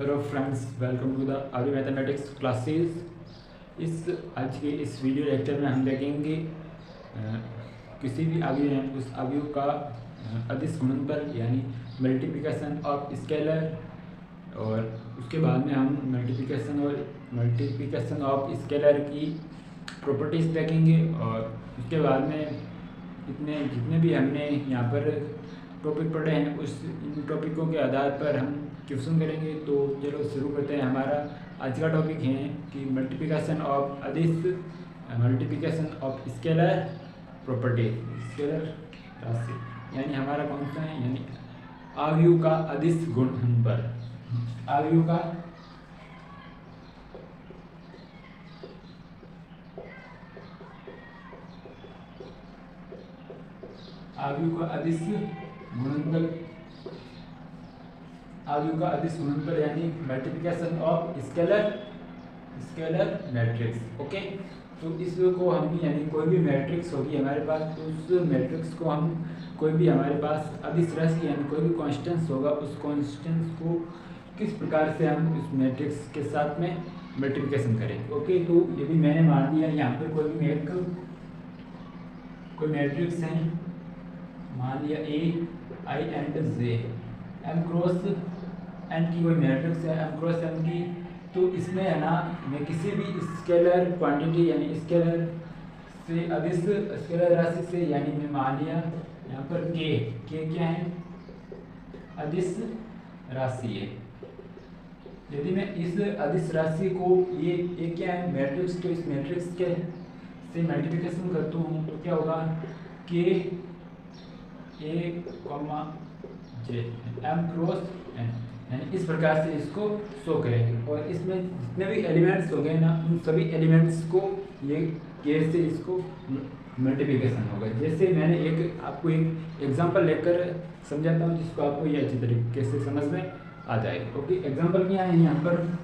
Hello friends, welcome to the Arya mathematics classes. आज के इस वीडियो लेक्चर में हम देखेंगे किसी भी अवयव है उस अवयव का अदिश गुणनफल यानी मल्टीप्लिकेशन ऑफ स्केलर, और उसके बाद में हम मल्टीप्लिकेशन ऑफ स्केलर की प्रॉपर्टीज़ देखेंगे। और उसके बाद में जितने भी हमने यहाँ पर टॉपिक पढ़े हैं इन टॉपिकों के आधार पर हम क्वेश्चन करेंगे। तो चलो शुरू करते हैं। हमारा आज का टॉपिक है कि multiplication of scalar property, scalar राशि यानी हमारा कौन सा है, यानी अवयव का अदिश गुणनफल। अवयव का अदिश गुणनफल यानी multiplication of scalar matrix. Okay, तो इसको हम यानी कोई भी मैट्रिक्स होगी हमारे पास, तो उस मैट्रिक्स को हम कोई भी हमारे पास अदिश राशि यानी कोई भी कॉन्स्टेंट्स होगा, उस कॉन्स्टेंट्स को किस प्रकार से हम उस मैट्रिक्स के साथ में मल्टीप्लिकेशन करेंगे। ओके, तो यदि मैंने मान लिया यहाँ पर कोई मैट्रिक्स है, मान लिया A I and J, M cross N की कोई मैट्रिक्स है, एम क्रॉस एन की, तो इसमें है ना मैं किसी भी स्केलर क्वांटिटी यानी स्केलर से अदिश स्केलर राशि से, यानी मैं मान लिया यहाँ पर के क्या है, अदिश राशि है। यदि मैं इस अदिश राशि को ये क्या है मैट्रिक्स, तो इस मैट्रिक्स के से मल्टीप्लिकेशन करता हूँ तो क्या होगा, के ए कॉमा जे एम क्रॉस एन, यानी इस प्रकार से इसको शो करेंगे। और इसमें जितने भी एलिमेंट्स हो गए ना, उन सभी एलिमेंट्स को ये के से इसको मल्टीप्लिकेशन होगा। जैसे मैंने आपको एक एग्जांपल लेकर समझाता हूँ जिसको आपको ये अच्छी तरीके से समझ में आ जाएगा। ओके, एग्जांपल क्या है, यहाँ पर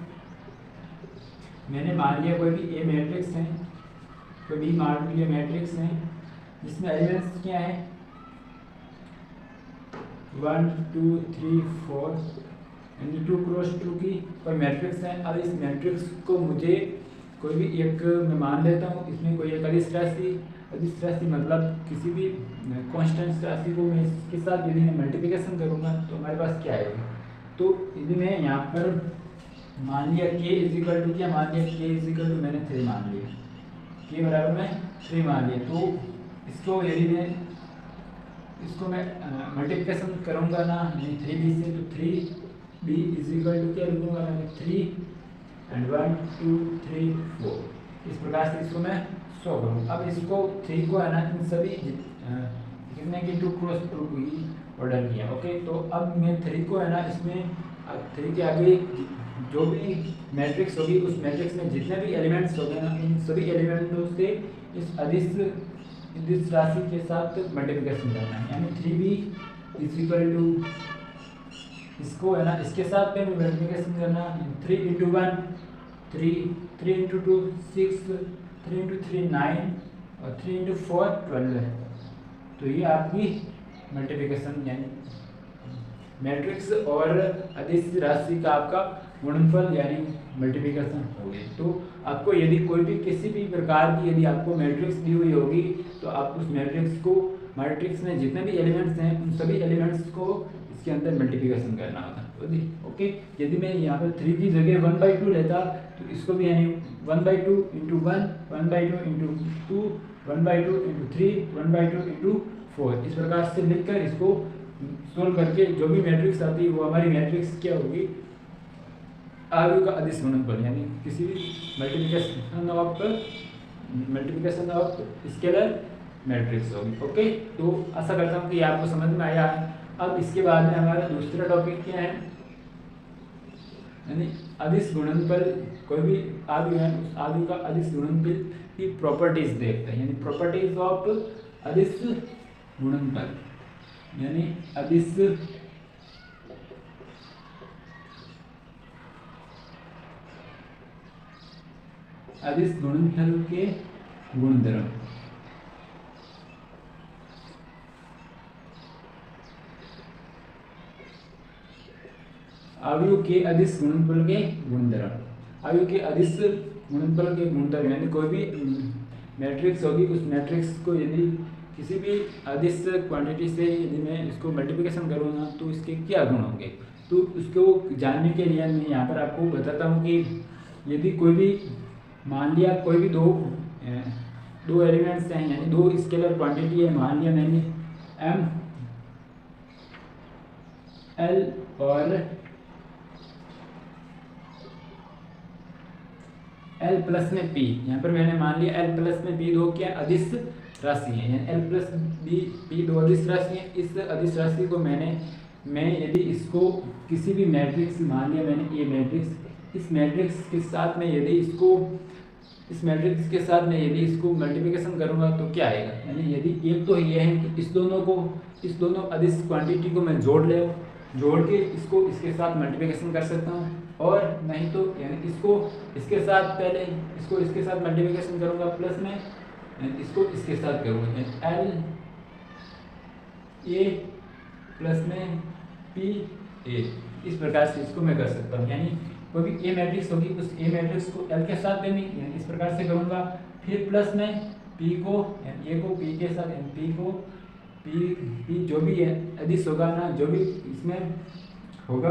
मैंने मान लिया कोई भी ए मैट्रिक्स है, कोई बी मान लिया मैट्रिक्स है, जिसमें एलिमेंट्स क्या है 1 2 3 4 यानी 2 क्रॉस 2 की कोई मैट्रिक्स है। अब इस मैट्रिक्स को मुझे कोई भी एक मैं मान लेता हूँ, इसमें कोई एक अदिश राशि मतलब किसी भी कांस्टेंट राशि को मैं इसके साथ यदि मैं मल्टीप्लिकेशन करूँगा तो हमारे पास क्या आएगा। तो यदि मैं यहाँ पर मान लिया के इजिकल टू क्या मान लिया, के इजिकल टू मैंने 3 मान लिया, के बराबर में 3 मान लिया, तो इसको यदि मैं मल्टीप्लिकेशन करूँगा ना 3b से, तो 3b इजिकल टू क्या लिखूँगा मैंने 3 एंड 1 2 3 4, इस प्रकार से इसको मैं शो करूँ। अब इसको 3 को है ना इन सभी कितने की 2 क्रॉस 2 की ऑर्डर किया। ओके, तो अब मैं 3 को है ना इसमें 3 के आगे जो भी मैट्रिक्स होगी उस मैट्रिक्स में जितने भी एलिमेंट्स हो गए ना, इन सभी एलिमेंटों से इस अदिश राशि के साथ मल्टीप्लिकेशन करना है, यानी 3b इजिकल टू इसको है ना इसके साथ पे मल्टीप्लिकेशन करना, 3 इंटू 1 3 इंटू 2 6 3 इंटू 3 9 और 3 इंटू 4 12 है। तो ये आपकी मल्टीप्लिकेशन यानी मैट्रिक्स और अदिश राशि का आपका गुणनफल यानी मल्टीप्लिकेशन हो गई। तो आपको यदि कोई भी किसी भी प्रकार की यदि आपको मैट्रिक्स दी हुई होगी, तो आप उस मैट्रिक्स में जितने भी एलिमेंट्स हैं उन सभी एलिमेंट्स को इसके अंदर मल्टीप्लिकेशन करना होता है। ओके, यदि मैं यहाँ पर 3 की जगह 1/2 लेता तो इसको भी यानी 1/2 इंटू 1 1/2 इंटू 2 1/2 इंटू 3 1/2 इंटू 4, इस प्रकार से लिखकर इसको सोल्व करके जो भी मैट्रिक्स आती है वो हमारी मैट्रिक्स क्या होगी, अवयव का अदिश गुणनफल यानी किसी भी मल्टीप्लिकेशन ऑफ स्केलर मैट्रिक्स होगी। ओके, तो आशा करता हूँ कि आपको समझ में आया है। अब इसके बाद में हमारा दूसरा टॉपिक क्या है, यानी अदिश गुणनफल। कोई भी अवयव है उस अवयव का अदिश गुणनफल की प्रॉपर्टीज देखते हैं, यानी प्रॉपर्टीज ऑफ अदिश गुणनफल यानी अदिश गुणनफल के गुणधर्म। अवयव के अदिश गुणनफल के गुणधर्म। अवयव के अदिश गुणनफल के गुणधर्म यानी कोई भी मैट्रिक्स होगी, उस मैट्रिक्स को यदि किसी भी अदिश क्वांटिटी से यदि मैं इसको मल्टीप्लिकेशन करूँगा तो इसके क्या गुण होंगे, तो उसको जानने के लिए मैं यहाँ पर आपको बताता हूँ कि यदि कोई भी मान लिया कोई भी दो एलिमेंट्स हैं यानी दो स्केलर क्वांटिटी है, मान लिया मैंने एम एल और एल प्लस में पी, यहाँ पर मैंने मान लिया एल प्लस में पी दो क्या अदिश राशि है, यानी एल प्लस बी पी दो अदिश राशि है। इस अदिश राशि को मैं यदि इसको किसी भी मैट्रिक्स मान लिया मैंने ए मैट्रिक्स, इस मैट्रिक्स के साथ में यदि इसको मल्टीप्लिकेशन करूंगा तो क्या आएगा, यानी यदि एक तो ये है कि इस दोनों अदिश क्वांटिटी को मैं जोड़ के इसको इसके साथ मल्टीप्लिकेशन कर सकता हूँ, और नहीं तो यानी इसके साथ मल्टीप्लिकेशन करूंगा प्लस में इसको इसके साथ करूँगा एल ए प्लस में पी ए, इस प्रकार से इसको मैं कर सकता हूँ। यानी कोई भी ए मैट्रिक्स होगी उस ए मैट्रिक्स को एल के साथ देनी, यानी इस प्रकार से करूँगा, फिर प्लस में पी को यानी ए को पी के साथ यानी पी को पी जो भी है अदिश होगा ना, जो भी इसमें होगा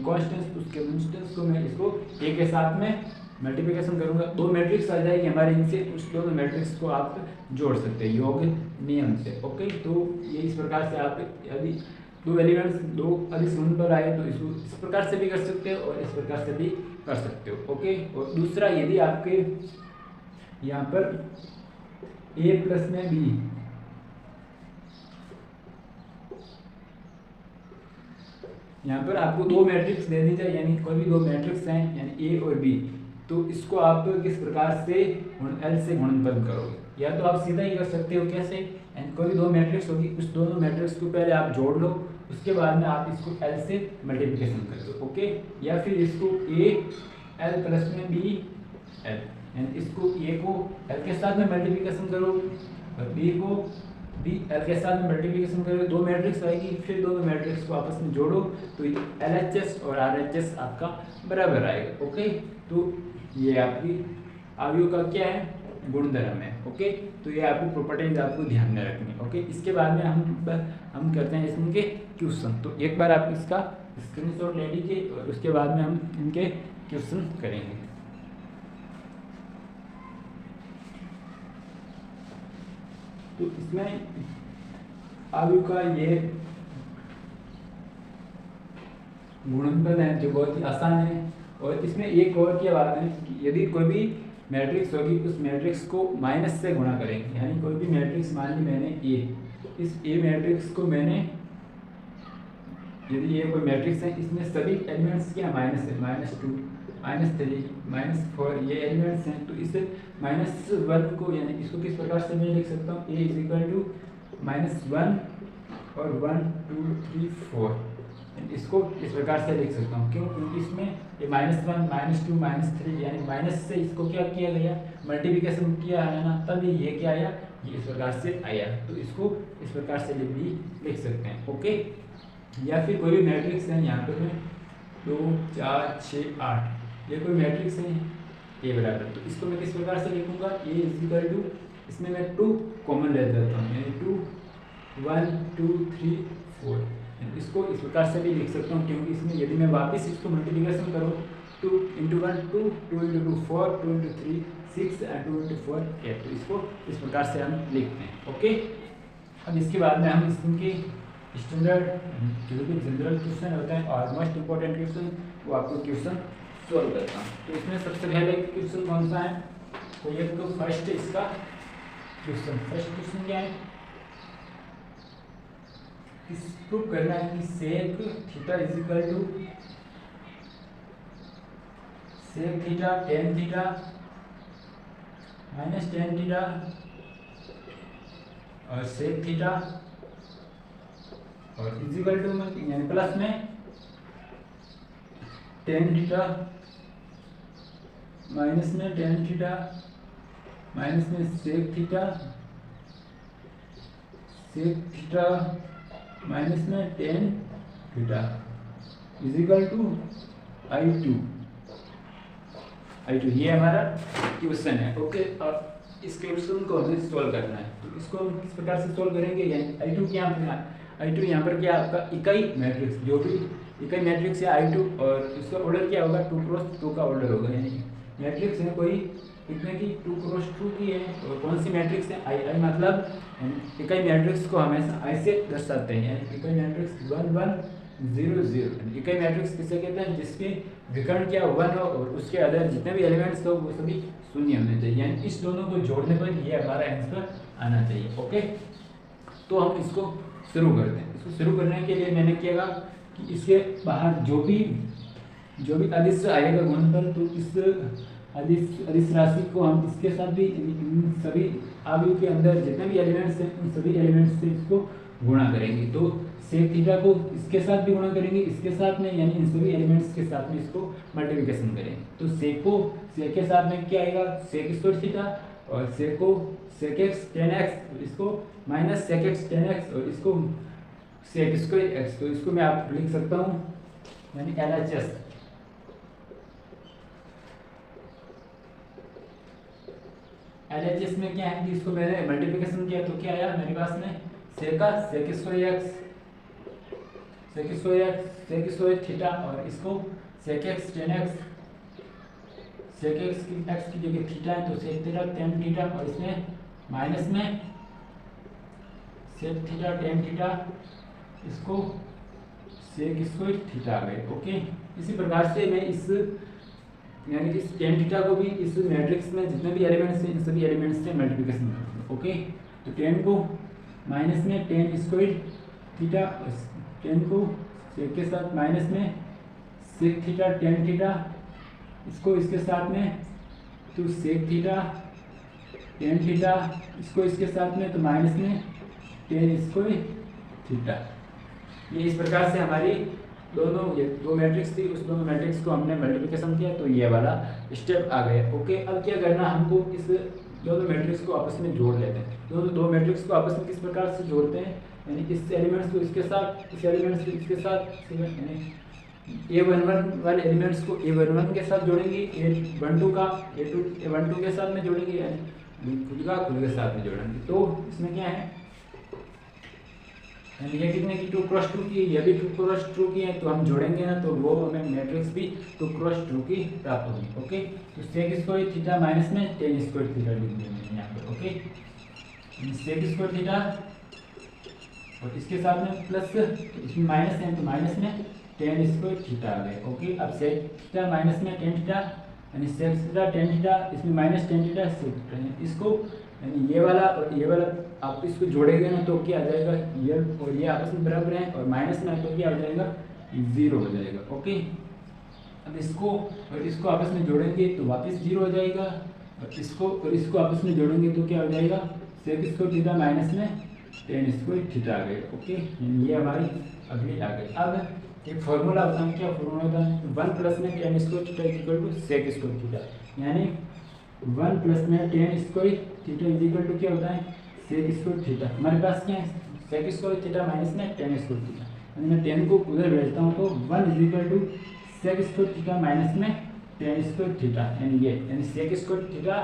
कॉन्स्टेंट्स, उसके कॉन्स्टेंट्स को मैं इसको ए के साथ में मल्टीप्लिकेशन करूंगा, दो मैट्रिक्स आ जाएगी हमारे, इनसे उस दोनों मैट्रिक्स को आप जोड़ सकते हैं योग नियम से। ओके, तो ये इस प्रकार से आप यदि दो एलिमेंट्स दो अदिश गुणनफल आए तो इसको इस प्रकार से भी कर सकते हो और इस प्रकार से भी कर सकते हो। ओके, और दूसरा यदि आपके यहाँ पर ए प्लस में बी यहाँ पर आपको दो मैट्रिक्स दे दी जाए, यानी कोई भी दो मैट्रिक्स हैं यानी ए और बी, तो इसको आप किस प्रकार से एल से गुणनफल करोगे, या तो आप सीधा ही कर सकते हो, कैसे, यानी कोई भी दो मैट्रिक्स होगी उस दोनों मैट्रिक्स को पहले आप जोड़ लो, उसके बाद में आप इसको एल से मल्टीप्लिकेशन कर दो। ओके, या फिर इसको ए एल प्लस में बी एल, यानी इसको ए को एल के साथ में मल्टीप्लिकेशन करो और बी को बी एल के साथ में मल्टीप्लिकेशन करो, दो मैट्रिक्स आएगी, फिर दोनों मैट्रिक्स को आपस में जोड़ो तो एल एच एस और आर एच एस आपका बराबर आएगा। ओके, तो ये आपकी अवयव का क्या है, गुणधर्म है। ओके, तो ये आपकी प्रॉपर्टीज आपको ध्यान में रखनी है। ओके, इसके बाद में हम करते हैं इसके क्वेश्चन, तो एक बार आप इसका स्क्रीनशॉट ले लीजिए और उसके बाद में हम इनके क्वेश्चन करेंगे। तो इसमें अवयव का ये गुणनफल है जो बहुत ही आसान है, और इसमें एक और क्या बात है कि यदि कोई भी मैट्रिक्स होगी उस मैट्रिक्स को माइनस से गुणा करेंगे, यानी कोई भी मैट्रिक्स मान ली मैंने ए, इस ए मैट्रिक्स को मैंने यदि ये कोई मैट्रिक्स है इसमें सभी एलिमेंट्स क्या माइनस है, -2 -3 -4 ये एलिमेंट्स हैं, तो इसे -1 को यानी इसको किस प्रकार से मैं लिख सकता हूँ, ए इज इक्वल टू -1 और 1 2 3 4, इसको इस प्रकार से लिख सकता हूँ। क्यों, क्योंकि इसमें ये -1 -2 -3 यानी माइनस से इसको क्या किया गया, मल्टीप्लिकेशन किया है ना, तभी ये क्या आया, ये इस प्रकार से आया, तो इसको इस प्रकार से भी लिख सकते हैं। ओके, या फिर कोई भी मैट्रिक्स है, यहाँ पे 2 4 6 8 ये कोई मैट्रिक्स है ए बराबर, तो इसको मैं किस प्रकार से लिखूंगा, ए इज इक्वल टू, इसमें मैं 2 कॉमन ले लेता हूँ, यानी 2 1 2 3 4, इसको इस प्रकार से भी लिख सकता हूँ, क्योंकि इसमें यदि मैं वापस इसको मल्टीप्लिकेशन करूँ 2 × 1 2 2 × 2 4 2 × 3 6 और 2 × 4 8, तो इसको इस प्रकार से हम लिखते हैं। ओके, अब इसके बाद में हम इसके स्टैंडर्ड जो भी जनरल क्वेश्चन होता है और मोस्ट इंपॉर्टेंट क्वेश्चन वो आपको क्वेश्चन सॉल्व करता हूँ। तो इसमें सबसे पहले क्वेश्चन कौन सा है, तो ये तो फर्स्ट इसका क्वेश्चन, फर्स्ट क्वेश्चन क्या है, प्रूव करना है कि sec theta is equal to sec theta tan theta minus tan theta और सेक थीटा और इज इक्वल टू में यानी प्लस में टेन थीटा माइनस में टेन थीटा माइनस में सेक थीटा माइनस में tan theta is equal to I2 ये हमारा क्वेश्चन है। ओके, अब इस क्वेश्चन को हमें सॉल्व करना है। तो इसको हम किस प्रकार से सॉल्व करेंगे, यानी I2 क्या I2 यहाँ पर क्या आपका इकाई मैट्रिक्स, जो भी इकाई मैट्रिक्स है I2, और इसका ऑर्डर क्या होगा 2x2 का ऑर्डर होगा, यानी मैट्रिक्स है कोई इतने की 2x2 की है, और कौन सी मैट्रिक्स है I मतलब इकाई मैट्रिक्स को हमेशा I से दर्शाते हैं, यानी इकाई मैट्रिक्स 1 1 0 0। इकाई मैट्रिक्स किसे कहते हैं, जिसके विकर्ण क्या 1 हो और उसके अदर जितने भी एलिमेंट्स हो वो सभी शून्य होने चाहिए, यानी इस दोनों को जोड़ने पर ये हमारा आंसर आना चाहिए। ओके, तो हम इसको शुरू करते हैं। इसको शुरू करने के लिए मैंने किया कि इसके बाहर जो भी अदिश आएगा गुणनफल, तो इस अदिश राशि को हम इसके साथ भी, इन सभी अवयव के अंदर जितने भी एलिमेंट्स हैं उन सभी एलिमेंट्स से इसको गुणा करेंगे। तो सेक थीटा को इसके साथ भी गुणा करेंगे, इसके साथ में, यानी इन सभी एलिमेंट्स के साथ में इसको मल्टीप्लिकेशन करेंगे। तो सेक के साथ में क्या आएगा, सेक स्क्वायर थीटा, और सेक एक्स टेन एक्स, इसको minus sec x tan x, और इसको सेक स्क्वायर एक्स। तो इसको मैं आप लिख सकता हूँ, यानी LHS। LHS में क्या है कि इसको मैंने मल्टीप्लिकेशन किया तो क्या आया मेरे पास में, सेक स्क्वायर थीटा, और इसको sec x tan x, sec x की जगह थीटा है तो सेक थीटा टेन थीटा, और इसमें माइनस में सेक थीटा टेन थीटा, इसको सेक स्क्वायर थीटा आ गए। ओके, इसी प्रकार से मैं इस, यानी कि इस टेन थीटा को भी इस मैट्रिक्स में जितने भी एलिमेंट्स हैं इन सभी एलिमेंट्स से मल्टीप्लिकेशन करूँगा। ओके, तो टेन को माइनस में टेन स्क्वायर थीटा, टेन को सेक के साथ माइनस में सेक थीटा टेन थीटा, इसको इसके साथ में तो सेक थीटा टेन थीटा, इसको इसके साथ में तो माइनस में टेन स्क्वायर थीटा। ये इस प्रकार से हमारी ये दो मैट्रिक्स थी, उस दोनों मैट्रिक्स को हमने मल्टीप्लिकेशन किया तो ये वाला स्टेप आ गया। ओके, अब क्या करना, हमको इस दोनों मैट्रिक्स को आपस में जोड़ लेते हैं। दो मैट्रिक्स को आपस में किस प्रकार से जोड़ते हैं, यानी इस एलिमेंट्स को इसके साथ, इस एलिमेंट्स को इसके साथ, यानी A11 वाले एलिमेंट्स को A11 के साथ जोड़ेंगे, A12 का A12 के साथ में जोड़ेंगे, यानी खुद के साथ में जोड़ेंगे। तो इसमें क्या है, ये कितने की 2x2 की, ये भी 2x2 की है, तो हम जोड़ेंगे ना तो वो हमें मैट्रिक्स भी 2x2 की प्राप्त होगी। ओके, तो सेक स्क्वायर थीटा माइनस में टेन स्क्वायर थीटा लिख देंगे यहाँ पर। ओके, सेक स्क्वायर थीटा और इसके साथ में प्लस, इसमें माइनस है तो माइनस में टेन स्क्वायर थीटा आ गए। ओके, अब सेक थीटा माइनस में टेन थीटा, यानी सेक थीटा टेन थीटा, इसमें minus tan theta sec theta, इसको यानी ये वाला और ये वाला आप इसको जोड़ेंगे ना तो क्या आ जाएगा, ये और ये आपस में बराबर हैं, और माइनस में तो क्या हो जाएगा, 0 हो जाएगा। ओके, अब इसको और इसको आपस में जोड़ेंगे तो वापस 0 हो जाएगा, और इसको आपस में जोड़ेंगे तो क्या हो जाएगा, सेक स्क्वायर थीटा माइनस में टेन स्क्वायर थीटा आ गए। ओके, ये हमारी अगली आ गई। अब एक फॉर्मूला होता है, क्या फॉर्मूला होता है, 1 प्लस में tan square theta equal to sec square theta, यानी 1 प्लस में tan square theta is equal to क्या होता है, सेक स्क्वायर थीटा। हमारे पास क्या है, सेक स्क्वायर थीटा माइनस में टेन स्क्वायर थीटा, यानी मैं टेन को उधर भेजता हूँ तो 1 is equal to sec square theta minus में टेन स्क्वायर थीटा, यानी सेक स्क्वायर थीटा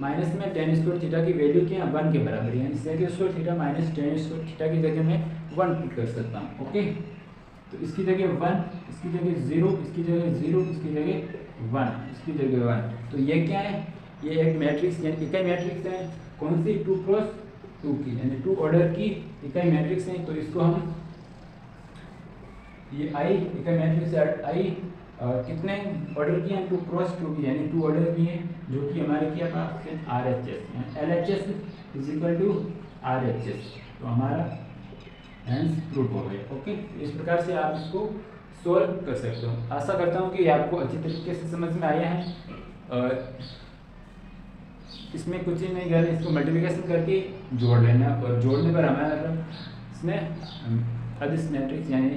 माइनस में टेन स्क्वायर थीटा की वैल्यू क्या है, 1 के बराबर है, यानी sec square theta minus tan square theta की जगह मैं 1 पुट कर सकता हूँ। ओके, तो इसकी जगह 1, इसकी जगह 0, इसकी जगह 0, इसकी जगह 1, इसकी जगह 1। तो ये क्या है, ये एक मैट्रिक्स यानी इकाई मैट्रिक्स है, कौन सी 2x2 की, यानी 2 ऑर्डर की इकाई मैट्रिक्स है। तो इसको हम ये I इकाई मैट्रिक्स I कितने ऑर्डर की हैं, 2x2 की, यानी 2 ऑर्डर की है, जो कि हमारे क्या पास है RHS, LHS is equal to RHS। तो हमारा आंसर प्रूफ हो गया। ओके, इस प्रकार से आप इसको सोल्व कर सकते हो। आशा करता हूँ कि आपको अच्छी तरीके से समझ में आया है, और इसमें कुछ ही नहीं करना, इसको मल्टीप्लिकेशन करके जोड़ लेना, और जोड़ने पर हमारा इसमें अदिश मैट्रिक्स यानी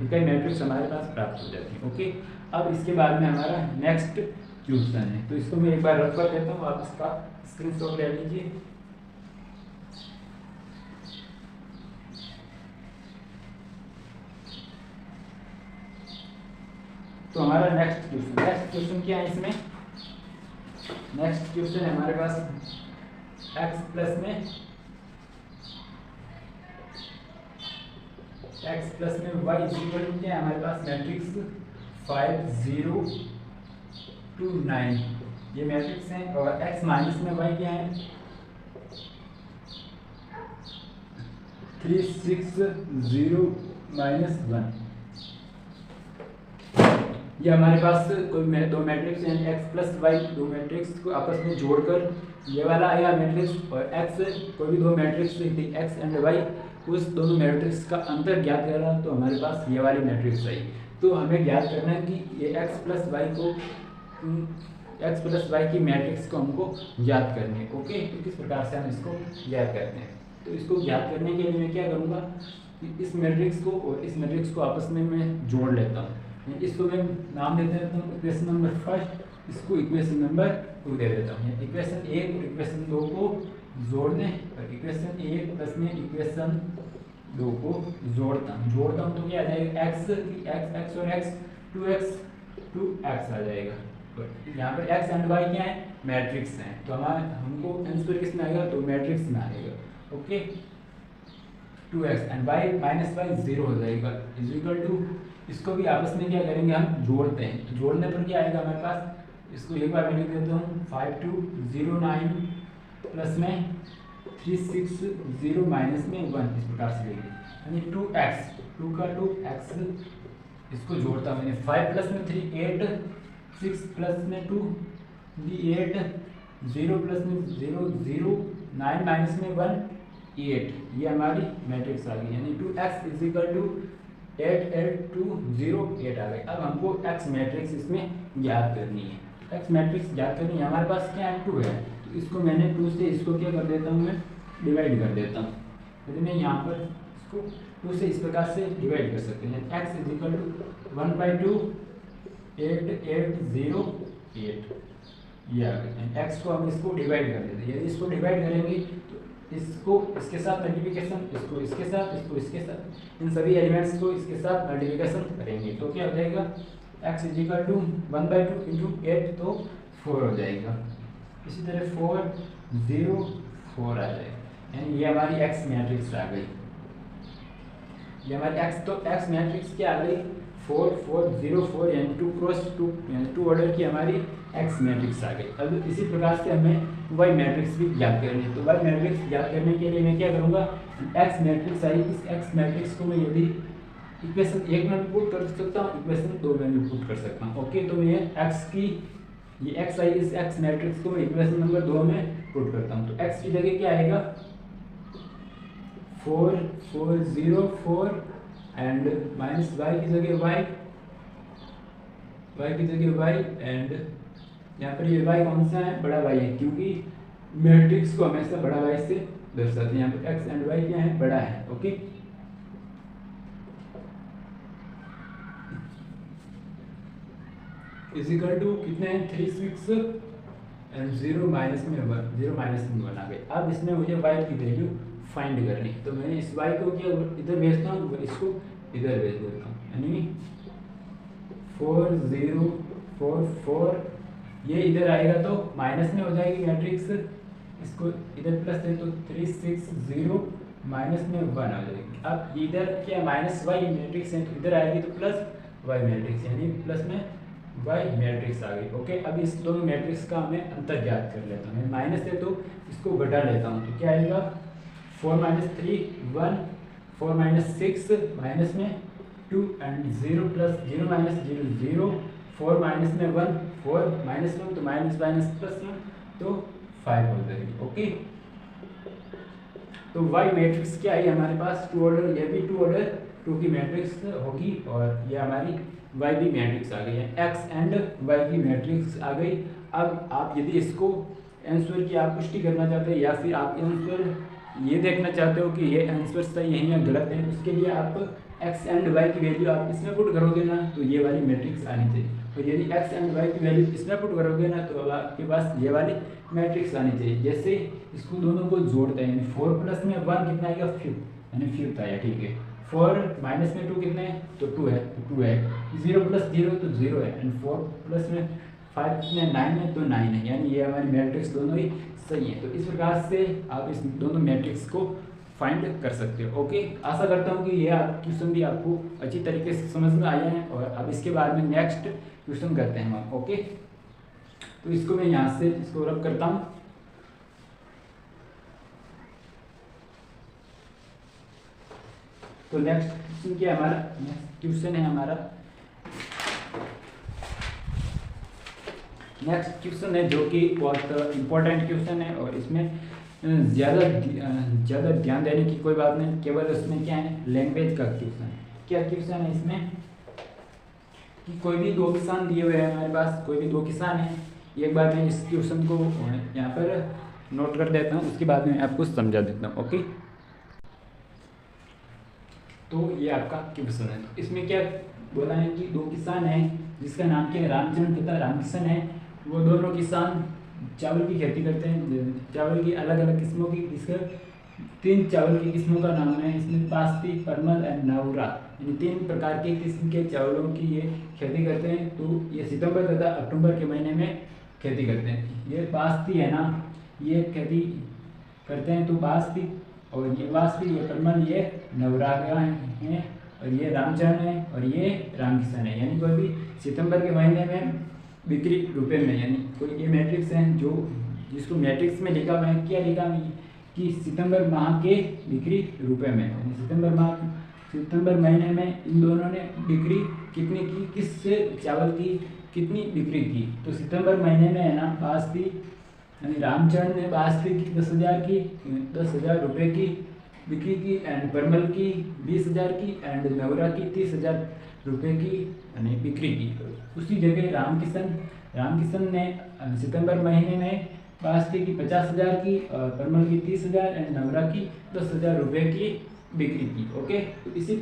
इकाई मैट्रिक्स हमारे पास प्राप्त हो जाती है। ओके, अब इसके बाद में हमारा नेक्स्ट क्वेश्चन है, तो इसको मैं एक बार रख कर देता हूँ, आप इसका स्क्रीनशॉट ले लीजिए। तो हमारा नेक्स्ट क्वेश्चन क्या है इसमें? नेक्स्ट क्वेश्चन है हमारे पास x प्लस में y इक्वल टू क्या है हमारे पास? मैट्रिक्स 5 0 2 9 ये मैट्रिक्स है। और x माइनस में y क्या है? 3 6 0 -1। ये हमारे पास कोई दो मैट्रिक्स हैं, x प्लस वाई, दो मैट्रिक्स को आपस में जोड़कर ये वाला आया मैट्रिक्स, और x कोई भी दो मैट्रिक्स थी x एंड y, उस दोनों मैट्रिक्स का अंतर ज्ञात करना, तो हमारे पास ये वाली मैट्रिक्स आई। तो हमें ज्ञात करना है कि ये x प्लस वाई की मैट्रिक्स को हमको ज्ञात करनी है। ओके, तो किस प्रकार से हम इसको ज्ञात करते हैं? तो इसको ज्ञात करने के लिए मैं क्या करूँगा कि इस मैट्रिक्स को और इस मैट्रिक्स को आपस में मैं जोड़ लेता हूँ। इसको मैं नाम दे देता हूँ इक्वेशन नंबर फर्स्ट, इसको इक्वेशन नंबर 2 दे देता हूँ। इक्वेशन 1 और इक्वेशन 2 को जोड़ने, और इक्वेशन 1 प्लस में इक्वेशन 2 को जोड़ता हूँ तो क्या आ जाएगा? x और x 2x आ जाएगा। तो यहाँ पर x एंड y क्या है? मैट्रिक्स हैं, तो हमको आंसर किस में आएगा? तो मैट्रिक्स में आएगा। Okay, 2x and y minus y 0 हो जाएगा, इज इक्वल टू, इसको भी आपस में क्या करेंगे? हम जोड़ते हैं। तो जोड़ने पर क्या आएगा हमारे पास? इसको एक बार मैं लिख देता हूँ, 5 2 0 9 प्लस में 3 6 0 माइनस में 1, इस प्रकार से लेंगे, यानी 2x 2 का 2x, इसको जोड़ता हूँ। 5 प्लस में 3 8, 6 प्लस में 2 8, 0 प्लस में 0 0, 9 माइनस में 1 8, ये हमारी मैट्रिक्स आ गई, यानी 2x इज इक्वल टू 8 8 2 0 8 आ गई। अब हमको x मैट्रिक्स इसमें ज्ञात करनी है। x मैट्रिक्स ज्ञात करनी है, हमारे पास क्या है? 2 है, तो इसको मैंने 2 से इसको क्या कर देता हूँ? मैं डिवाइड कर देता हूँ। तो मैं यहाँ पर इसको 2 से इस प्रकार से डिवाइड कर सकते हैं। x इज इक्वल टू 1/2 8 8 0 8, ये आ गया। x को हम इसको डिवाइड कर देते हैं। यदि इसको डिवाइड करेंगे तो इसको इसके साथ मल्टीप्लिकेशन, इसको इसके साथ, इन सभी एलिमेंट्स को इसके साथ मल्टीप्लिकेशन करेंगे तो क्या हो जाएगा? x is equal to 1/2 into 8, तो 4 हो जाएगा। इसी तरह 4 0 4 आ जाएगा, यानी ये हमारी x मैट्रिक्स आ गई। ये हमारी x, तो x मैट्रिक्स क्या आ गई? 4 4 0 4, यानी 2 क्रॉस 2, यानी 2 ऑर्डर की हमारी x मैट्रिक्स आ गई। अब इसी प्रकार से हमें y मैट्रिक्स भी ज्ञात करनी है। तो y मैट्रिक्स ज्ञात करने के लिए मैं क्या करूँगा? x मैट्रिक्स आई, इस x मैट्रिक्स को मैं यदि इक्वेशन 1 में भी पुट कर सकता हूँ, इक्वेशन 2 में भी पुट कर सकता हूँ। ओके, तो मैं ये x आई, इस x मैट्रिक्स को मैं इक्वेशन नंबर 2 में पुट करता हूँ। तो x की जगह क्या आएगा? 4 4 0 4 एंड माइनस y की जगह y की जगह y, एंड यहाँ पर ये y कौन सा है? बड़ा y है, क्योंकि मैट्रिक्स को हमेशा बड़ा y से दर्शाते हैं। यहाँ पर x एंड y क्या है? बड़ा है। ओके, इज इक्वल टू कितने हैं? 3 6 एंड 0 माइनस में 1 आ गए। अब इसमें मुझे y की वैल्यू फाइंड करनी, तो मैं इस y को क्या इधर भेजता हूँ, इसको इधर भेज देता हूँ, यानी 4 0 4 4, ये इधर आएगा तो माइनस में हो जाएगी मैट्रिक्स, इसको इधर प्लस है तो 3 6 0 माइनस में 1 आ जाएगी। अब इधर क्या माइनस y मैट्रिक्स है, तो इधर आएगी तो प्लस y मैट्रिक्स, यानी प्लस में y मैट्रिक्स आ गई। ओके, अब इस दोनों मैट्रिक्स का मैं अंतर ज्ञात कर लेता हूँ। माइनस है तो इसको घटा लेता हूँ, तो क्या आएगा? 4 - 3 1, 4 - 6 माइनस में 2 एंड 0 प्लस 0 - 0 0, 4 माइनस में 1 4 माइनस 1, तो माइनस प्लस 1, तो 5 हो जाएगी। ओके, तो y मैट्रिक्स क्या आई हमारे पास? 2 ऑर्डर, ये भी 2 ऑर्डर 2 की मैट्रिक्स होगी, और ये हमारी y भी मैट्रिक्स आ गई है, x एंड y की मैट्रिक्स आ गई। अब आप यदि इसको आंसर की आप पुष्टि करना चाहते हैं, या फिर आप आंसर ये देखना चाहते हो कि ये आंसर सही है या गलत है, उसके लिए आप x एंड y की वैल्यू आप इसमें पुट करोगे ना, तो ये वाली मैट्रिक्स आनी चाहिए। और यदि x एंड y की वैल्यू इसमें पुट करोगे ना, तो आपके पास ये वाली मैट्रिक्स आनी चाहिए। जैसे इसको दोनों को जोड़ते हैं, 4 प्लस में 1 कितना आएगा? 5, यानी 5 आया। ठीक है, 4 माइनस में 2 कितने हैं, तो 2 है, तो 2 है। 0 प्लस 0 तो 0 है, एंड 4 प्लस में 5 कितने 9 है, तो 9 है, यानी ये हमारी मैट्रिक्स दोनों ही सही है। तो इस प्रकार से आप इस दोनों मैट्रिक्स को फाइंड कर सकते हो। ओके, आशा करता हूँ कि ये क्वेश्चन भी आपको अच्छी तरीके से समझ में आया है। और अब इसके बाद में नेक्स्ट क्वेश्चन करते हैं हम। ओके, तो इसको मैं यहाँ से इसको रब करता हूँ। तो नेक्स्ट क्वेश्चन क्या है हमारा, क्वेश्चन है हमारा, नेक्स्ट क्वेश्चन है जो कि बहुत इंपॉर्टेंट क्वेश्चन है। और इसमें ज़्यादा ध्यान देने की कोई बात नहीं, केवल उसमें क्या है, लैंग्वेज का क्वेश्चन। क्या क्वेश्चन है इसमें कि कोई भी 2 किसान दिए हुए हैं हमारे पास, कोई भी 2 किसान हैं। एक बार मैं इस क्वेश्चन को यहाँ पर नोट कर देता हूँ, उसके बाद में आपको समझा देता हूँ। ओके, तो ये आपका क्वेश्चन है। इसमें क्या बोला है कि 2 किसान हैं जिसका नाम क्या है, रामचंद्र तथा रामकिशन है। वो दोनों किसान चावल की खेती करते हैं, चावल की अलग अलग किस्मों की। इसका 3 चावल की किस्मों का नाम है इसमें, बासमती, परमल एंड नाउरा, यानी 3 प्रकार के किस्म के चावलों की ये खेती करते हैं। तो ये सितंबर तथा अक्टूबर के महीने में खेती करते हैं। ये बासमती है ना, ये खेती करते हैं, तो बासमती, और ये बासमती, ये परमल, ये नवरागा है, और ये रामचरण है, और ये रामकिशन है। यानी कोई भी सितंबर के महीने में बिक्री रुपए में, यानी कोई ये मैट्रिक्स है जो जिसको मैट्रिक्स में लिखा हुआ है, क्या लिखा हुआ है कि सितंबर माह के बिक्री रुपए में, यानी सितंबर महीने में इन दोनों ने बिक्री कितनी की, किस चावल की कितनी बिक्री की। तो सितंबर महीने में है ना, बासमती यानी रामचरण ने बासमती की 10,000 रुपये की बिक्री की, एंड परमल की 20,000 की, एंड नवरा की 30,000 रुपये की यानी बिक्री की। उसी जगह रामकिशन ने सितंबर महीने में बासमती की 50,000 की, और परमल की 30,000 एंड नवरा की 10,000 रुपये की बिक्री की। ओके, तो इसी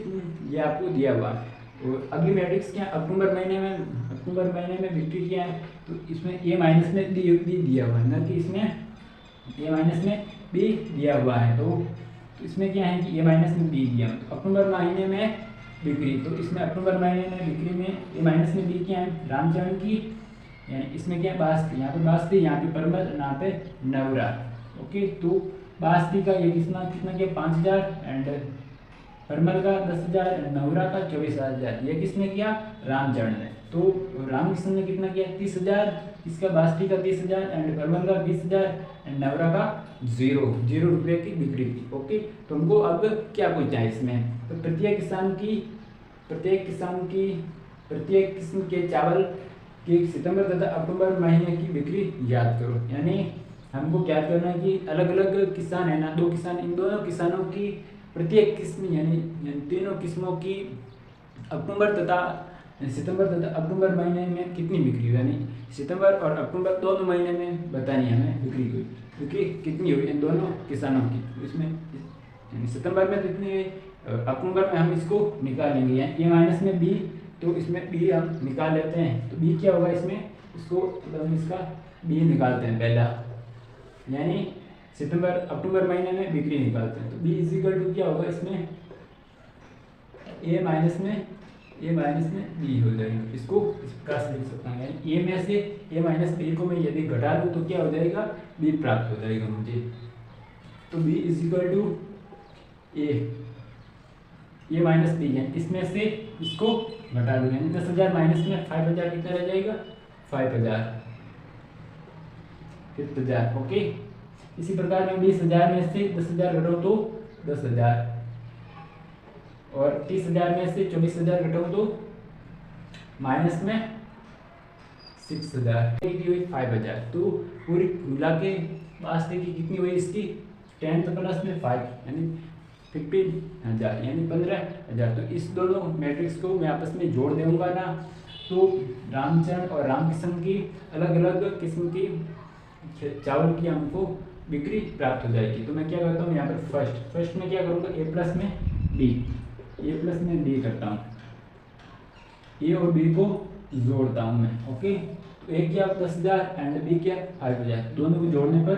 ये आपको दिया हुआ है। और अगली मैट्रिक्स क्या है, अक्टूबर महीने में बिक्री क्या है, तो इसमें ए माइनस में बी दिया हुआ है ना, कि इसमें ए माइनस में बी दिया हुआ है। तो इसमें क्या है कि ए माइनस में बी दिया, तो अक्टूबर महीने में बिक्री, तो इसमें अक्टूबर महीने में बिक्री में ए माइनस में बी क्या है, रामचरण की, यानी इसमें क्या है, बासमती, यहाँ पे बासमती, यहाँ पे परमल, यहाँ पे नवरा। ओके, तो बासमती का ये कितना क्या 5,000, एंड परमल का 10,000, एंड नवरा का 24,000। ये किसने किया, रामचरण ने। तो रामकिशन ने कितना किया, 30,000, इसका बासमती का 30,000, एंड परमल का 20,000, एंड नवरा का 0 रुपये की बिक्री की। ओके, तो हमको अब क्या पूछना है इसमें, तो प्रत्येक किस्म के चावल के सितंबर तथा अक्टूबर महीने की बिक्री याद करो। यानी हमको क्या करना है कि अलग अलग किसान है ना, 2 किसान, इन दोनों किसानों की प्रत्येक किस्म यानी तीनों किस्मों की सितंबर तथा अक्टूबर महीने में कितनी बिक्री हुई, यानी सितंबर और अक्टूबर दोनों महीने में बतानी है हमें बिक्री कितनी हुई इन दोनों किसानों की। इसमें यानी सितंबर में कितनी हुई, अक्टूबर में हम इसको निकालेंगे, यानी ए माइनस में बी, तो इसमें बी हम निकाल लेते हैं। तो बी क्या होगा इसमें, इसको हम इसका बी निकालते हैं पहला, यानी सितंबर अक्टूबर महीने में बिक्री निकालते हैं। तो बी इज इक्वल टू क्या होगा इसमें, ए माइनस में बी हो जाएगा। इसको इस प्रकार से लिख सकता हूँ, यानी ए में से ए माइनस बी को मैं यदि घटा दूँ तो क्या हो जाएगा, बी प्राप्त हो जाएगा मुझे। तो B is equal to A minus B है, इसमें से इसको घटा दूँ, यानी 10,000 माइनस में 5,000 कितना रह जाएगा, 5,000। ओके, इसी प्रकार में 20,000 में से 10,000 घटाओ तो 10,000, और 30,000 में से 24,000 घटाओ तो माइनस में 6,000 हुई 5,000। तो पूरी मिला के बासमती की कितनी हुई इसकी 10 प्लस में 5 यानी 15,000 यानी 15,000। तो इस दोनों मैट्रिक्स को मैं आपस में जोड़ दूंगा ना, तो रामचरण और रामकिशन की अलग अलग किस्म की चावल की हमको बिक्री प्राप्त हो जाएगी। तो मैं क्या करता हूँ यहाँ पर फर्स्ट में क्या करूँगा, ए प्लस में बी करता हूँ, ए और बी को जोड़ता हूँ मैं। ओके, तो ए क्या 10,000 एंड बी क्या 5,000, दोनों को जोड़ने पर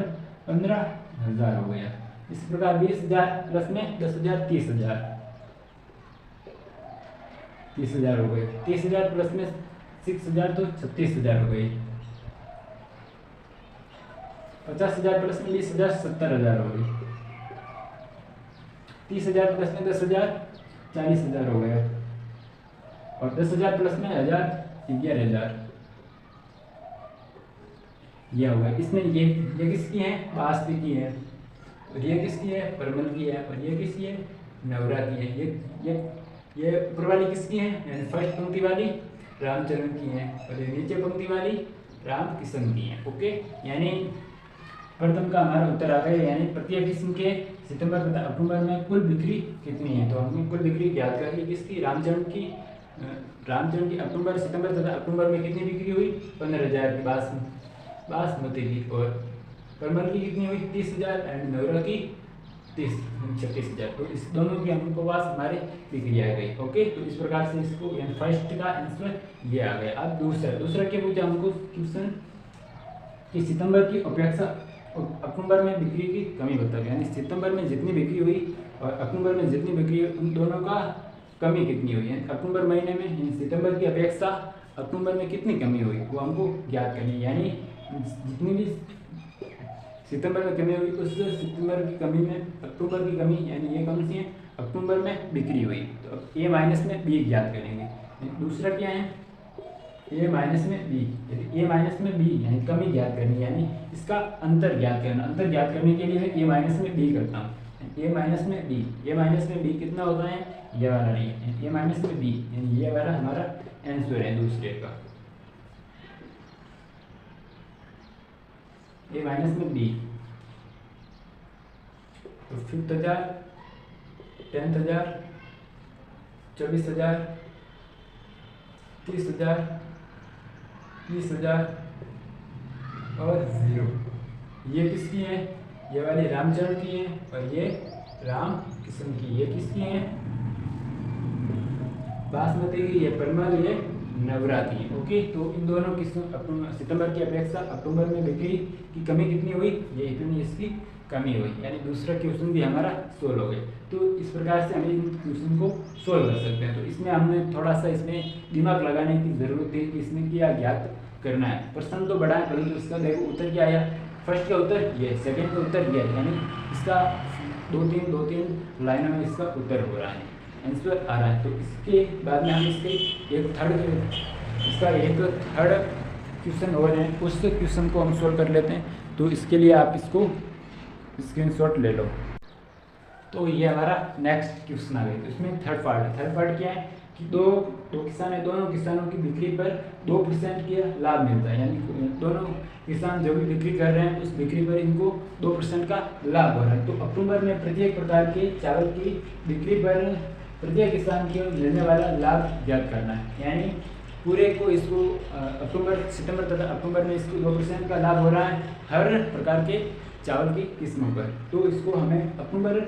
15,000 हो गया। इस प्रकार 20,000 प्लस में 10,000 30,000, 30,000 हो गए। 30,000 प्लस में 6,000 तो 36,000 हो गई। 50,000 प्लस में 20,000 70,000 हो गई। 30,000 प्लस में 10,000 40,000 हो गया। और 10,000 प्लस में 1,000 11,000 ये हो गया। इसमें ये किसकी है? वास्तविक की है। और ये किसकी है? परमल की है। और ये किसकी है? नवरा की है। ये ऊपर वाली किसकी है? यानी फर्स्ट पंक्ति वाली रामचरण की है। और ये नीचे पंक्ति वाली राम किशन की है। ओके, यानी प्रथम का हमारा उत्तर आ गया। यानी प्रत्येक किस्म के सितंबर तथा अक्टूबर में कुल बिक्री कितनी है? तो हमने कुल बिक्री ज्ञात कर ली। किसकी? रामचरण की अक्टूबर सितंबर तथा अक्टूबर में कितनी बिक्री हुई? 15,000 की बासमती की। और परमल की कितनी हुई? 30,000 एंड नवरा की 36,000। तो इस दोनों की हमको पास हमारे बिक्री आ गई। ओके, तो इस प्रकार से इसको यानी फर्स्ट का आंसर ये आ गया। अब दूसरा क्या पूछा हमको क्वेश्चन कि सितंबर की अपेक्षा अक्टूबर में बिक्री की कमी बताओ। यानी सितंबर में जितनी बिक्री हुई और अक्टूबर में जितनी बिक्री हुई उन दोनों का कमी कितनी हुई है? अक्टूबर महीने में सितंबर की अपेक्षा अक्टूबर में कितनी कमी हुई वो हमको ज्ञात करनी है। यानी जितनी भी सितंबर में कमी हुई उस सितंबर की कमी में अक्टूबर की कमी यानी ये कौन सी है? अक्टूबर में बिक्री हुई। तो अब ए माइनस में बी ज्ञात करेंगे। दूसरा क्या है? ए माइनस में बी। यदि ए माइनस में बी यानी कमी ज्ञात करनी यानी इसका अंतर ज्ञात करना। अंतर ज्ञात करने के लिए मैं ए माइनस में बी करता हूँ। ए माइनस में बी, ए माइनस में बी कितना होता है? ये वाला नहीं है। ए माइनस में बी यानी ये वाला हमारा आंसर है दूसरे का। ए माइनस में बी तो 5,000 10,000 24,000 30,000 20,000 और 0। ये किसकी है? ये वाली रामचरण की है और ये राम किशन की। ये किसकी है? बासमती की। ये परमल, ये नवरा की। ओके, तो इन दोनों किस्मों सितंबर की अपेक्षा अक्टूबर में बिक्री की कमी कितनी हुई? ये इतनी इसकी कमी हुई। यानी दूसरा क्वेश्चन भी हमारा सोल्व हो गया। तो इस प्रकार से हम इन क्वेश्चन को सोल्व कर सकते हैं। तो इसमें हमने थोड़ा सा इसमें दिमाग लगाने की ज़रूरत है कि इसमें क्या ज्ञात करना है। प्रश्न तो बड़ा है परंतु इसका देखो उत्तर क्या आया। फर्स्ट का उत्तर ये, सेकेंड का उत्तर ये, यानी इसका दो तीन लाइनों में इसका उत्तर हो रहा है, आंसर आ रहा है। तो इसके बाद में हम इसके एक थर्ड क्वेश्चन और है, उस क्वेश्चन को हम सोल्व कर लेते हैं। तो इसके लिए आप इसको स्क्रीनशॉट ले लो। तो ये हमारा नेक्स्ट क्वेश्चन आ गया। तो इसमें थर्ड पार्ट क्या है कि दो किसान है, दोनों किसानों की बिक्री पर 2% का लाभ मिलता है। यानी दोनों किसान जो भी बिक्री कर रहे हैं उस बिक्री पर इनको 2% का लाभ हो रहा है। तो अक्टूबर में प्रत्येक प्रकार के चावल की बिक्री पर प्रत्येक किसान को मिलने वाला लाभ ज्ञात करना है। यानी पूरे को इसको सितंबर तथा अक्टूबर में इसको 2% का लाभ हो रहा है हर प्रकार के चावल की किस्मों पर। तो इसको हमें अक्टूबर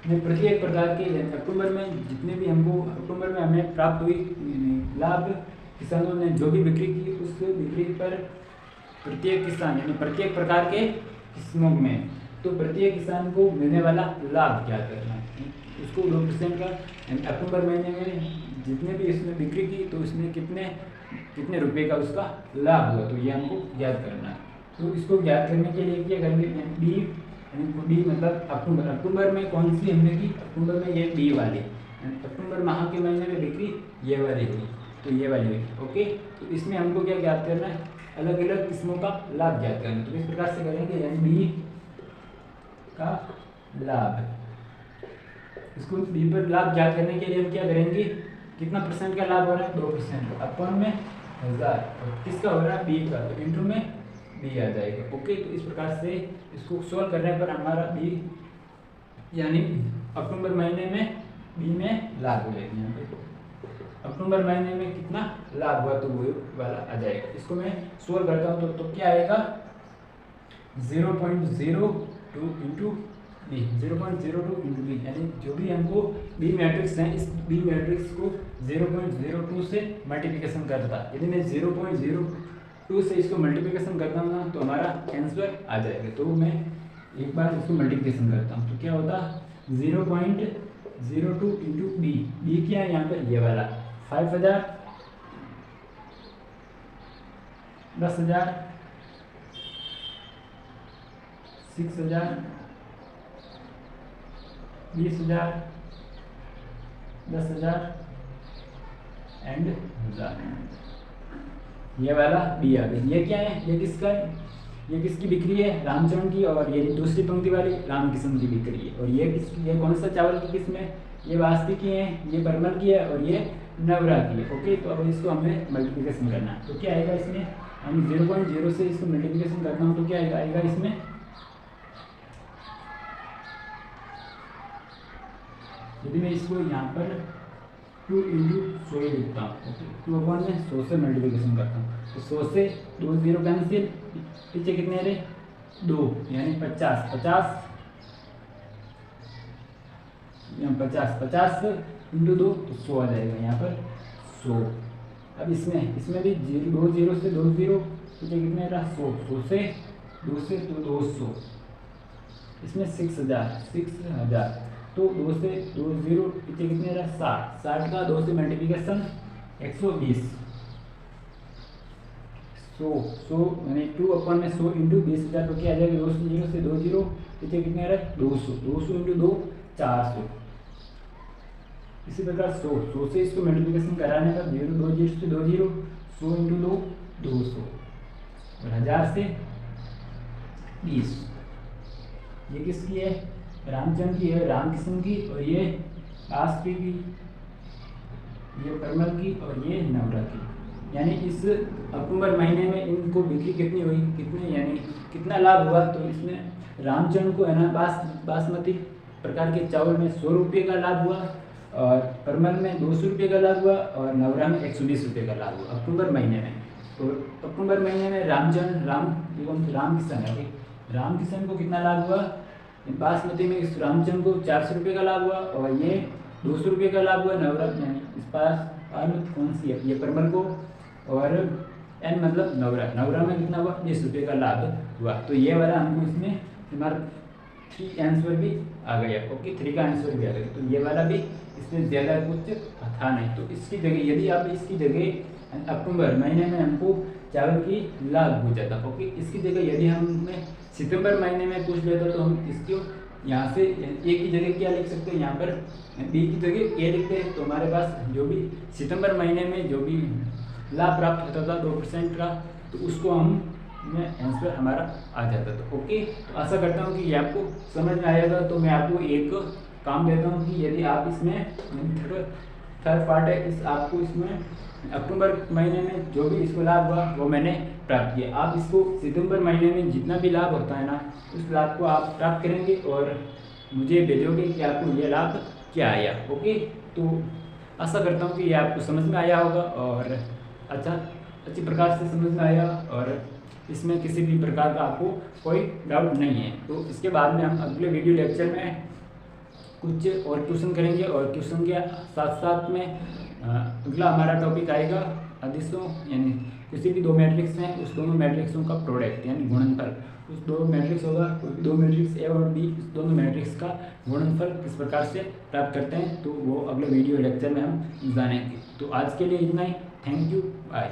में प्रत्येक प्रकार के अक्टूबर में जितने भी हमको अक्टूबर में हमें प्राप्त हुई लाभ, किसानों ने जो भी बिक्री की उस बिक्री पर प्रत्येक किसान यानी प्रत्येक प्रकार के किस्मों में तो प्रत्येक किसान को मिलने वाला लाभ क्या करना है, उसको 2% का। अक्टूबर महीने में जितने भी इसमें बिक्री की तो इसमें कितने रुपए का उसका लाभ हुआ, तो ये हमको ज्ञात करना है। तो इसको ज्ञात करने के लिए क्या करेंगे? बी मतलब अक्टूबर में कौन सी हमने की? अक्टूबर में ये बी वाली, अक्टूबर माह के महीने में बिक्री ये वाली हुई, तो ये वाली हुई। ओके, तो इसमें हमको क्या ज्ञात करना है? अलग अलग किस्मों का लाभ ज्ञात करना है। तो इस प्रकार से करेंगे, यानी बी का लाभ, इसको बी पर लाभ ज्ञात करने के लिए हम क्या करेंगे? कितना % का लाभ हो रहा है? 2%। अपन में 1000 और किसका हो रहा है? बी का, तो इंटू में बी आ जाएगा। ओके, तो इस प्रकार से इसको सोल्व करने पर हमारा बी यानी अक्टूबर महीने में बी में लाभ हो जाएगा। यहाँ पे अक्टूबर महीने में कितना लाभ हुआ तो वो वाला आ जाएगा। इसको मैं सोल्व करता हूँ तो क्या आएगा? 0.02 इंटू बी, 0.02 इंटू बी, यानी जो भी हमको बी मैट्रिक्स है इस बी मैट्रिक्स को 0.02 से मल्टीप्लिकेशन करता है। यदि मैं 0.02 से इसको मल्टीप्लिकेशन करता हूँ ना तो हमारा आंसर आ जाएगा। तो मैं एक बार इसको मल्टीप्लिकेशन करता हूँ तो क्या होता? 0.02 इंटू बी, बी क्या है यहाँ पर? ये वाला 5000, 10,000, 6,000, 20,000, 10,000 एंड 1000। ये वाला बी आ गया। ये क्या है, ये किसका है, ये किसकी बिक्री है, रामचरण की, और ये दूसरी पंक्ति वाली रामकिशन की बिक्री है। और ये किसकी, ये कौन सा चावल की किस्म है, ये वास्ती की है, ये परमल की है, और ये नवरा की है। ओके, तो अब इसको हमें मल्टीप्लिकेशन करना है। तो क्या आएगा इसमें, हम 0.0 से इसको मल्टीप्लिकेशन करना हो तो क्या आएगा इसमें, यदि मैं इसको यहाँ पर 2 × 100 लिखता हूँ, ओके, 2 में 100 से मल्टीप्लिकेशन करता हूँ, तो 100 से 2 0 कैंसिल, पीछे कितने रहे 2, यानी 50, 50 × 2 तो 100 आ जाएगा यहाँ पर 100। अब इसमें भी 2 0 से 2 0, पीछे कितने रहा 100, 100 से 2 से तो 200, इसमें 6,000, तो 2 से 2 0, पीछे कितने रहा 60, 60 का 2 से मल्टीप्लिकेशन 120, 100 यानी 2 में 100 × 20,000, तो क्या आ जाएगा 2 से 2 0, पीछे कितने रहा 200, 200 × 2 400। इसी प्रकार 100 से इसको मल्टीप्लिकेशन कराने का 0 2 0 से 2 0, 100 × 2 200, और 1000 से 20। ये किसकी है, रामचंद्र की है, रामकिशन की, और ये वास्ती की, ये परमल की, और ये नवरा की। यानी इस अक्टूबर महीने में इनको बिक्री कितनी हुई, यानी कितना लाभ हुआ, तो इसमें रामचंद्र को है ना बासमती प्रकार के चावल में 100 रुपये का लाभ हुआ, और परमल में 200 रुपये का लाभ हुआ, और नवरा में 120 रुपये का लाभ हुआ अक्टूबर महीने में। तो अक्टूबर महीने में रामकिशन है, रामकिशन को कितना लाभ हुआ, बासमती में इस रामचंद्र को 400 रुपये का लाभ हुआ, और ये 200 रुपये का लाभ हुआ नवरा में, इस बासमती कौन सी है, ये परमल को, और एन मतलब नवरा में कितना हुआ 20 रुपये का लाभ हुआ। तो ये वाला हमको इसमें हमारा 3 आंसर भी आ गया। ओके, 3 का आंसर भी आ गया। तो ये वाला भी इसमें ज़्यादा कुछ था नहीं। तो इसकी जगह यदि आप इसकी जगह अक्टूबर महीने में हमको चावल की लाभ हो जाता, ओके, इसकी जगह यदि हमें सितंबर महीने में पूछ लेता तो हम इसको यहाँ से ए की जगह क्या लिख सकते हैं, यहाँ पर बी की जगह ए लिखते हैं। तो हमारे पास जो भी सितंबर महीने में जो भी लाभ प्राप्त होता था 2% का, तो उसको हम आंसर हमारा आ जाता था। ओके, तो आशा करता हूँ कि ये आपको समझ में आएगा। तो मैं आपको एक काम देता हूँ कि यदि आप इसमें थर्ड पार्ट है, आपको इसमें अक्टूबर महीने में जो भी इसको लाभ हुआ वो मैंने प्राप्त किया। आप इसको सितंबर महीने में जितना भी लाभ होता है ना, उस लाभ को आप प्राप्त करेंगे और मुझे भेजोगे कि आपको ये लाभ क्या आया। ओके, तो आशा करता हूँ कि ये आपको समझ में आया होगा और अच्छी प्रकार से समझ में आया, और इसमें किसी भी प्रकार का आपको कोई डाउट नहीं है। तो इसके बाद में हम अगले वीडियो लेक्चर में कुछ और ट्यूशन करेंगे, और ट्यूशन के साथ साथ में अगला हमारा टॉपिक आएगा अदिशों, यानी किसी भी 2 मैट्रिक्स हैं उस दोनों मैट्रिक्सों का प्रोडक्ट यानी गुणनफल। उस 2 मैट्रिक्स होगा, 2 मैट्रिक्स ए और बी, उस दोनों मैट्रिक्स का गुणनफल किस प्रकार से प्राप्त करते हैं, तो वो अगले वीडियो लेक्चर में हम जानेंगे। तो आज के लिए इतना ही। Thank you, bye.